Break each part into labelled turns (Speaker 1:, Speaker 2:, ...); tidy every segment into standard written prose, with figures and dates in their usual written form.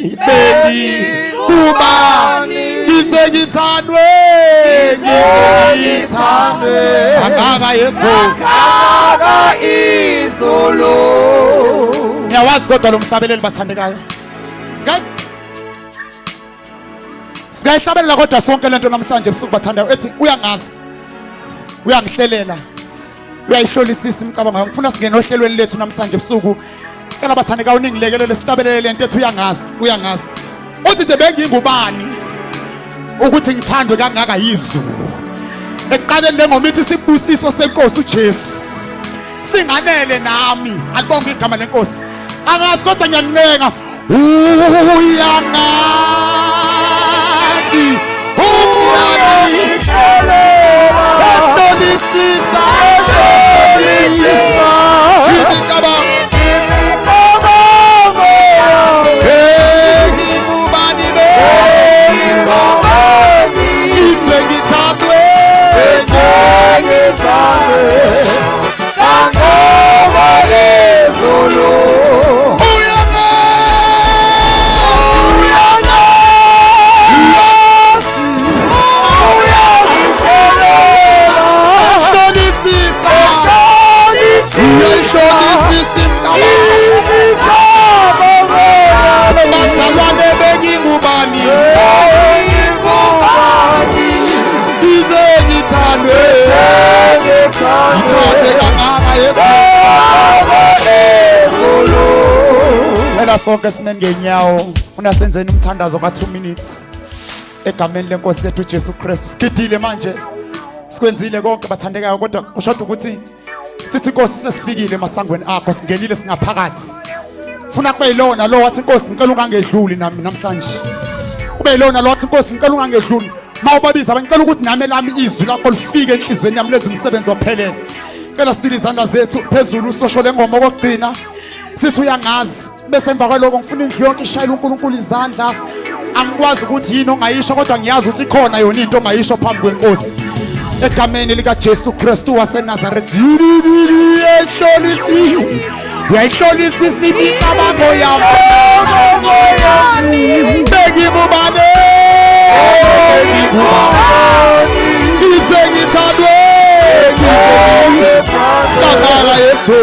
Speaker 1: Bengi ubani ngizengithandwe angaka Yesu
Speaker 2: angaka izolo.
Speaker 1: Ngiyawazi kodwa lo mhlabeleli bathandekayo Sigayihlabelela kodwa sonke lento namhlanje ebusuku bathandayo ethi uyangazi uyangihlelela uyayihlolisisa imicabango yakho ngifuna singene ohlelweni lethu namhlanje ebusuku cela bathandeka uningilekelele sihlabelele lento ethi uyangazi uthi nje bengingubani ukuthi ngithandwe kangaka yizulu eqaleni lengomithi sibusiso senkosi uJesu singanele nami alibonga igama lenkosi angazi kodwa ngiyancenga uyangazi ehlolisisa sonke sime ngenyawo unasenzeni umthandazo ka2 minutes egameni lenkosi yethu uJesu Kristu sigidile manje sikwenzile konke bathandekayo kodwa ushoda ukuthi sithi inkosi sesifikile emasangweni akho singenile singaphakathi ufuna kube yilona lo wathi inkosi ngicela ungangedluli nami namhlanje kube yilona lo wathi inkosi ngicela ungangedluli mawubabiza ngicela ukuthi nami lami izwi lakho lifike enhlizweni yami lenze umsebenzi ophelele cela sidile izandla zethu phezulu usosho lengoma okugcina sithi uyangazi bese emva kwaloko ngifuna indlu yonke ishayile uNkulunkulu izandla angikwazi ukuthi yini ongayisho kodwa ngiyazi ukuthi ikhona yona into ongayisho phambi kwenkosi egameni lika Jesu Kristu waseNazaretha uyayihlolisisa imicabango yami bengibubane ngizengithandwe ngizengithandwe Yesu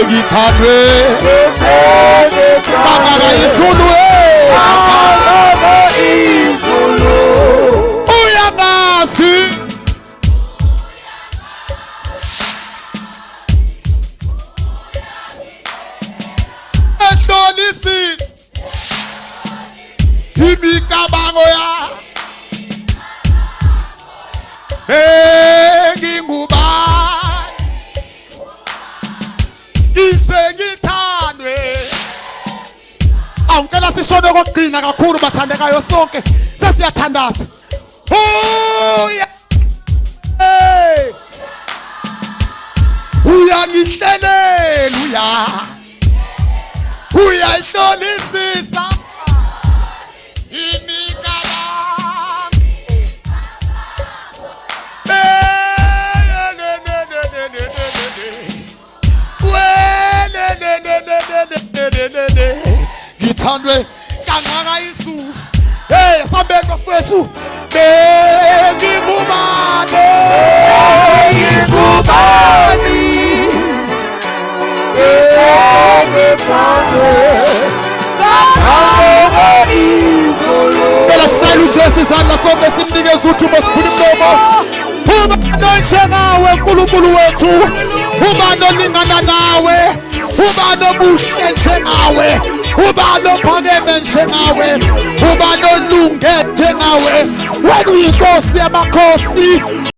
Speaker 1: ngithandwe kangaka izulu uyangazi ehlolisisa imicabango ya ngicela sishone kokugcina kakhulu bathandekayo sonke sesiyathandaza uyangihlelela uyayihlolisisa ngithandwe kangaka izulu sabeni bafethu bengibubane cela sishayele uJesu izandla sonke simnikeze uthubo sivule umlomo ubani onjengawe uNkulunkulu wethu ubani olingana nawe ubani obuhle njengawe ubani ophakeme njengawe ubani olunge njengawe wena uyinkosi yamakhosi